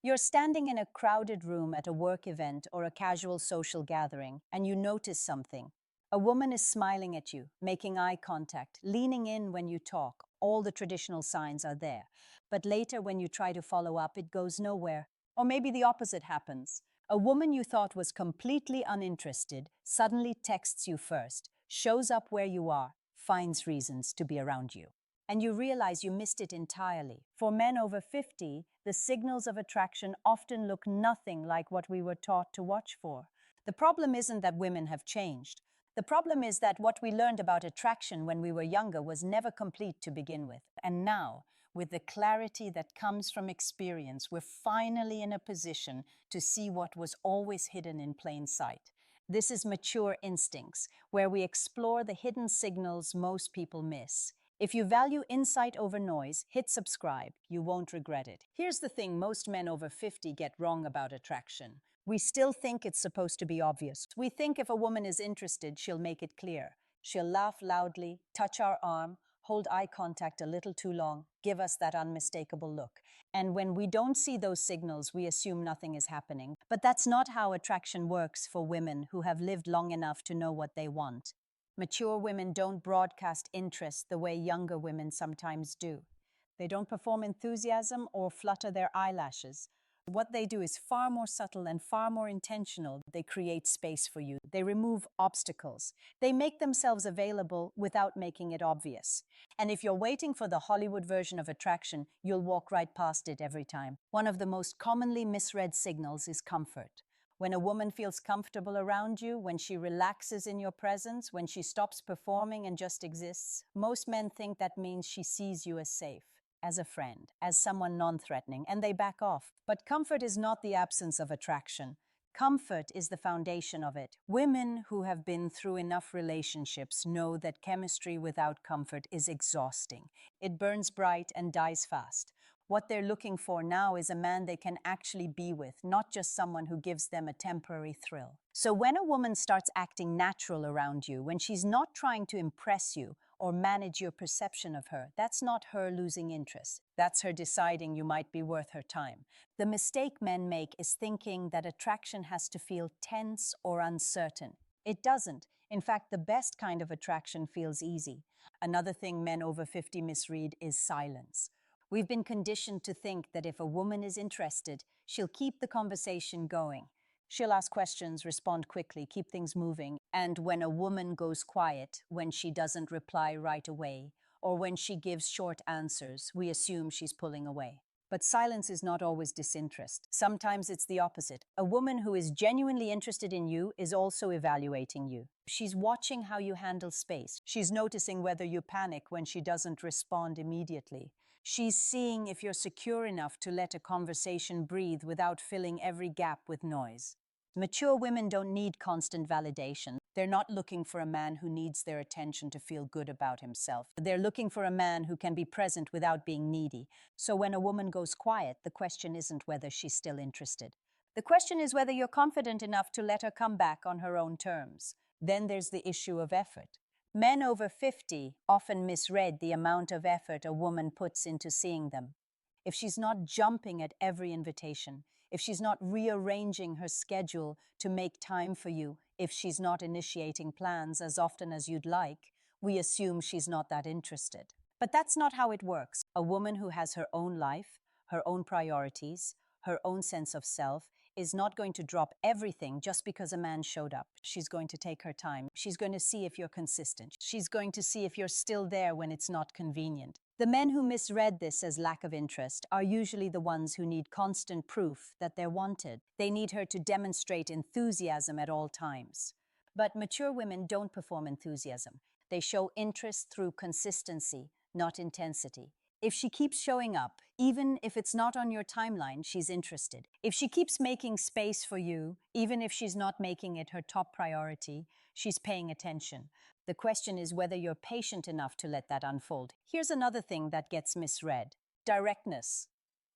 You're standing in a crowded room at a work event or a casual social gathering, and you notice something. A woman is smiling at you, making eye contact, leaning in when you talk. All the traditional signs are there. But later, when you try to follow up, it goes nowhere. Or maybe the opposite happens. A woman you thought was completely uninterested suddenly texts you first, shows up where you are, finds reasons to be around you. And you realize you missed it entirely. For men over 50, the signals of attraction often look nothing like what we were taught to watch for. The problem isn't that women have changed. The problem is that what we learned about attraction when we were younger was never complete to begin with. And now, with the clarity that comes from experience, we're finally in a position to see what was always hidden in plain sight. This is Mature Instincts, where we explore the hidden signals most people miss. If you value insight over noise, hit subscribe. You won't regret it. Here's the thing most men over 50 get wrong about attraction. We still think it's supposed to be obvious. We think if a woman is interested, she'll make it clear. She'll laugh loudly, touch our arm, hold eye contact a little too long, give us that unmistakable look. And when we don't see those signals, we assume nothing is happening. But that's not how attraction works for women who have lived long enough to know what they want. Mature women don't broadcast interest the way younger women sometimes do. They don't perform enthusiasm or flutter their eyelashes. What they do is far more subtle and far more intentional. They create space for you. They remove obstacles. They make themselves available without making it obvious. And if you're waiting for the Hollywood version of attraction, you'll walk right past it every time. One of the most commonly misread signals is comfort. When a woman feels comfortable around you, when she relaxes in your presence, when she stops performing and just exists, most men think that means she sees you as safe, as a friend, as someone non-threatening, and they back off. But comfort is not the absence of attraction. Comfort is the foundation of it. Women who have been through enough relationships know that chemistry without comfort is exhausting. It burns bright and dies fast. What they're looking for now is a man they can actually be with, not just someone who gives them a temporary thrill. So when a woman starts acting natural around you, when she's not trying to impress you or manage your perception of her, that's not her losing interest. That's her deciding you might be worth her time. The mistake men make is thinking that attraction has to feel tense or uncertain. It doesn't. In fact, the best kind of attraction feels easy. Another thing men over 50 misread is silence. We've been conditioned to think that if a woman is interested, she'll keep the conversation going. She'll ask questions, respond quickly, keep things moving. And when a woman goes quiet, when she doesn't reply right away, or when she gives short answers, we assume she's pulling away. But silence is not always disinterest. Sometimes it's the opposite. A woman who is genuinely interested in you is also evaluating you. She's watching how you handle space. She's noticing whether you panic when she doesn't respond immediately. She's seeing if you're secure enough to let a conversation breathe without filling every gap with noise. Mature women don't need constant validation. They're not looking for a man who needs their attention to feel good about himself. They're looking for a man who can be present without being needy. So when a woman goes quiet, the question isn't whether she's still interested. The question is whether you're confident enough to let her come back on her own terms. Then there's the issue of effort. Men over 50 often misread the amount of effort a woman puts into seeing them. If she's not jumping at every invitation, if she's not rearranging her schedule to make time for you, if she's not initiating plans as often as you'd like, we assume she's not that interested. But that's not how it works. A woman who has her own life, her own priorities, her own sense of self, is not going to drop everything just because a man showed up. She's going to take her time. She's going to see if you're consistent. She's going to see if you're still there when it's not convenient. The men who misread this as lack of interest are usually the ones who need constant proof that they're wanted. They need her to demonstrate enthusiasm at all times. But mature women don't perform enthusiasm. They show interest through consistency, not intensity. If she keeps showing up, even if it's not on your timeline, she's interested. If she keeps making space for you, even if she's not making it her top priority, she's paying attention. The question is whether you're patient enough to let that unfold. Here's another thing that gets misread: directness.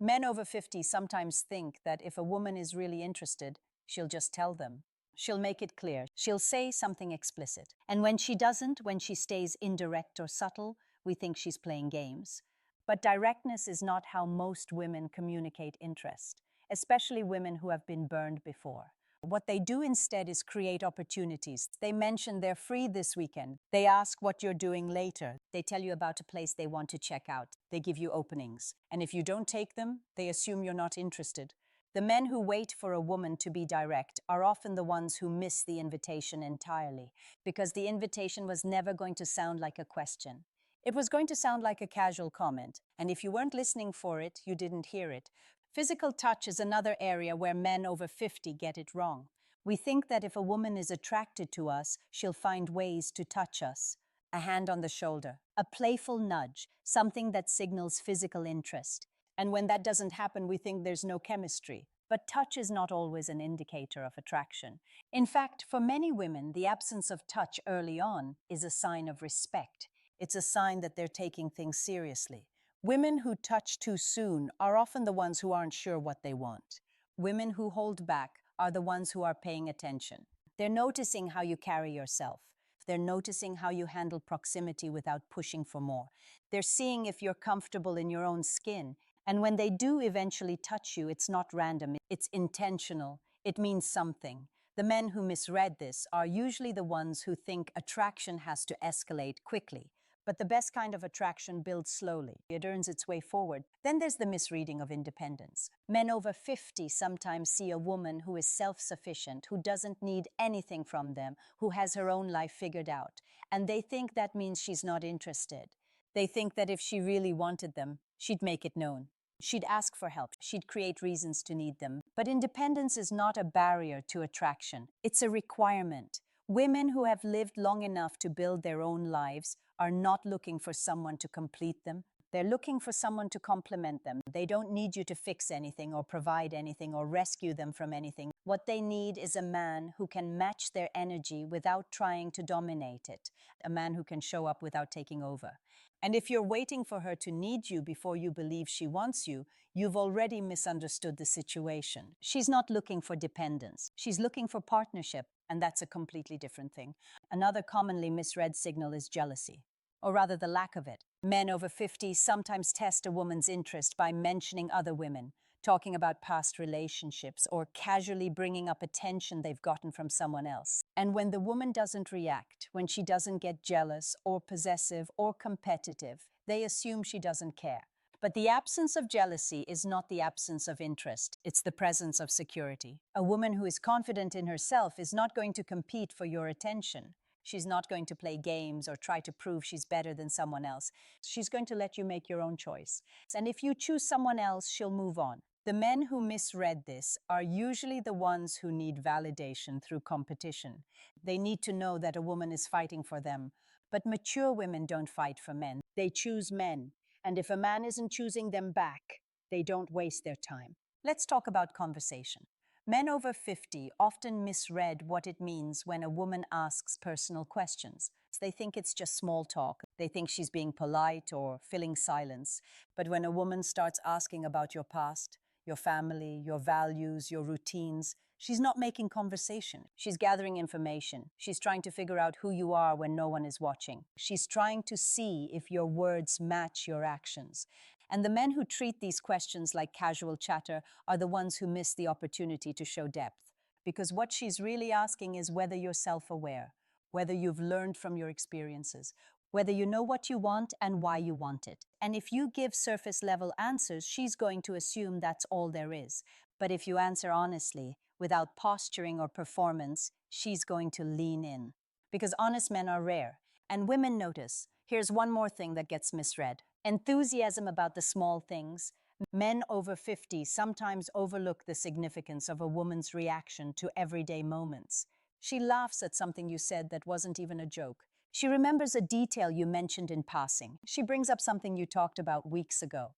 Men over 50 sometimes think that if a woman is really interested, she'll just tell them. She'll make it clear. She'll say something explicit. And when she doesn't, when she stays indirect or subtle, we think she's playing games. But directness is not how most women communicate interest, especially women who have been burned before. What they do instead is create opportunities. They mention they're free this weekend. They ask what you're doing later. They tell you about a place they want to check out. They give you openings. And if you don't take them, they assume you're not interested. The men who wait for a woman to be direct are often the ones who miss the invitation entirely, because the invitation was never going to sound like a question. It was going to sound like a casual comment, and if you weren't listening for it, you didn't hear it. Physical touch is another area where men over 50 get it wrong. We think that if a woman is attracted to us, she'll find ways to touch us. A hand on the shoulder, a playful nudge, something that signals physical interest. And when that doesn't happen, we think there's no chemistry. But touch is not always an indicator of attraction. In fact, for many women, the absence of touch early on is a sign of respect. It's a sign that they're taking things seriously. Women who touch too soon are often the ones who aren't sure what they want. Women who hold back are the ones who are paying attention. They're noticing how you carry yourself. They're noticing how you handle proximity without pushing for more. They're seeing if you're comfortable in your own skin. And when they do eventually touch you, it's not random, it's intentional. It means something. The men who misread this are usually the ones who think attraction has to escalate quickly. But the best kind of attraction builds slowly. It earns its way forward. Then there's the misreading of independence. Men over 50 sometimes see a woman who is self-sufficient, who doesn't need anything from them, who has her own life figured out. And they think that means she's not interested. They think that if she really wanted them, she'd make it known. She'd ask for help. She'd create reasons to need them. But independence is not a barrier to attraction. It's a requirement. Women who have lived long enough to build their own lives are not looking for someone to complete them. They're looking for someone to complement them. They don't need you to fix anything or provide anything or rescue them from anything. What they need is a man who can match their energy without trying to dominate it. A man who can show up without taking over. And if you're waiting for her to need you before you believe she wants you, you've already misunderstood the situation. She's not looking for dependence. She's looking for partnership, and that's a completely different thing. Another commonly misread signal is jealousy, or rather the lack of it. Men over 50 sometimes test a woman's interest by mentioning other women, talking about past relationships, or casually bringing up attention they've gotten from someone else. And when the woman doesn't react, when she doesn't get jealous or possessive or competitive, they assume she doesn't care. But the absence of jealousy is not the absence of interest. It's the presence of security. A woman who is confident in herself is not going to compete for your attention. She's not going to play games or try to prove she's better than someone else. She's going to let you make your own choice. And if you choose someone else, she'll move on. The men who misread this are usually the ones who need validation through competition. They need to know that a woman is fighting for them. But mature women don't fight for men. They choose men. And if a man isn't choosing them back, they don't waste their time. Let's talk about conversation. Men over 50 often misread what it means when a woman asks personal questions. They think it's just small talk. They think she's being polite or filling silence. But when a woman starts asking about your past, your family, your values, your routines, she's not making conversation. She's gathering information. She's trying to figure out who you are when no one is watching. She's trying to see if your words match your actions. And the men who treat these questions like casual chatter are the ones who miss the opportunity to show depth. Because what she's really asking is whether you're self-aware, whether you've learned from your experiences, whether you know what you want and why you want it. And if you give surface-level answers, she's going to assume that's all there is. But if you answer honestly, without posturing or performance, she's going to lean in. Because honest men are rare, and women notice. Here's one more thing that gets misread. Enthusiasm about the small things. Men over 50 sometimes overlook the significance of a woman's reaction to everyday moments. She laughs at something you said that wasn't even a joke. She remembers a detail you mentioned in passing. She brings up something you talked about weeks ago.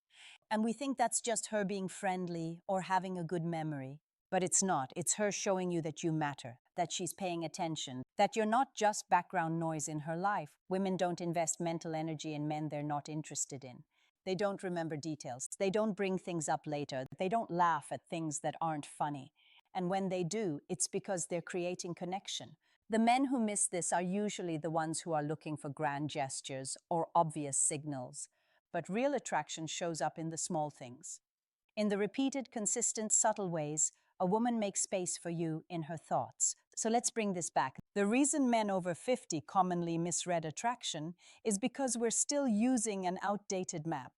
And we think that's just her being friendly or having a good memory. But it's not. It's her showing you that you matter, that she's paying attention, that you're not just background noise in her life. Women don't invest mental energy in men they're not interested in. They don't remember details. They don't bring things up later. They don't laugh at things that aren't funny. And when they do, it's because they're creating connection. The men who miss this are usually the ones who are looking for grand gestures or obvious signals. But real attraction shows up in the small things. In the repeated, consistent, subtle ways, a woman makes space for you in her thoughts. So let's bring this back. The reason men over 50 commonly misread attraction is because we're still using an outdated map.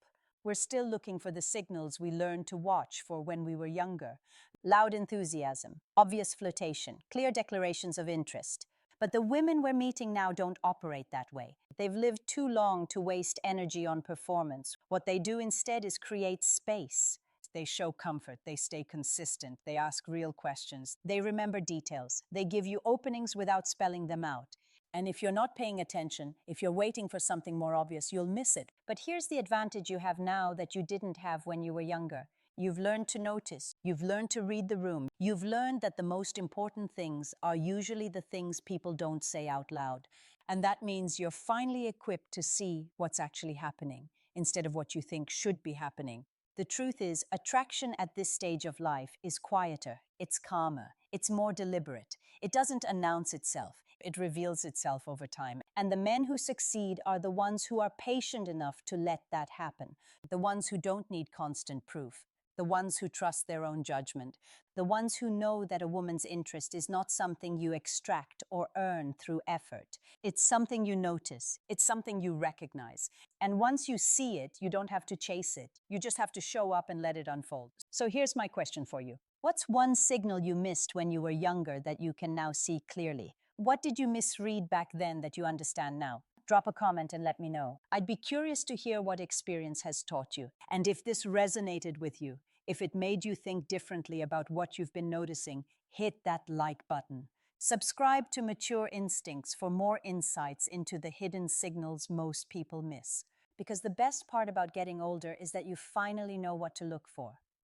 We're still looking for the signals we learned to watch for when we were younger. Loud enthusiasm, obvious flirtation, clear declarations of interest. But the women we're meeting now don't operate that way. They've lived too long to waste energy on performance. What they do instead is create space. They show comfort, they stay consistent, they ask real questions, they remember details, they give you openings without spelling them out. And if you're not paying attention, if you're waiting for something more obvious, you'll miss it. But here's the advantage you have now that you didn't have when you were younger. You've learned to notice. You've learned to read the room. You've learned that the most important things are usually the things people don't say out loud. And that means you're finally equipped to see what's actually happening instead of what you think should be happening. The truth is, attraction at this stage of life is quieter, it's calmer, it's more deliberate. It doesn't announce itself, it reveals itself over time. And the men who succeed are the ones who are patient enough to let that happen, the ones who don't need constant proof, the ones who trust their own judgment, the ones who know that a woman's interest is not something you extract or earn through effort. It's something you notice, it's something you recognize. And once you see it, you don't have to chase it. You just have to show up and let it unfold. So here's my question for you. What's one signal you missed when you were younger that you can now see clearly? What did you misread back then that you understand now? Drop a comment and let me know. I'd be curious to hear what experience has taught you, and if this resonated with you, if it made you think differently about what you've been noticing, hit that like button. Subscribe to Mature Instincts for more insights into the hidden signals most people miss. Because the best part about getting older is that you finally know what to look for.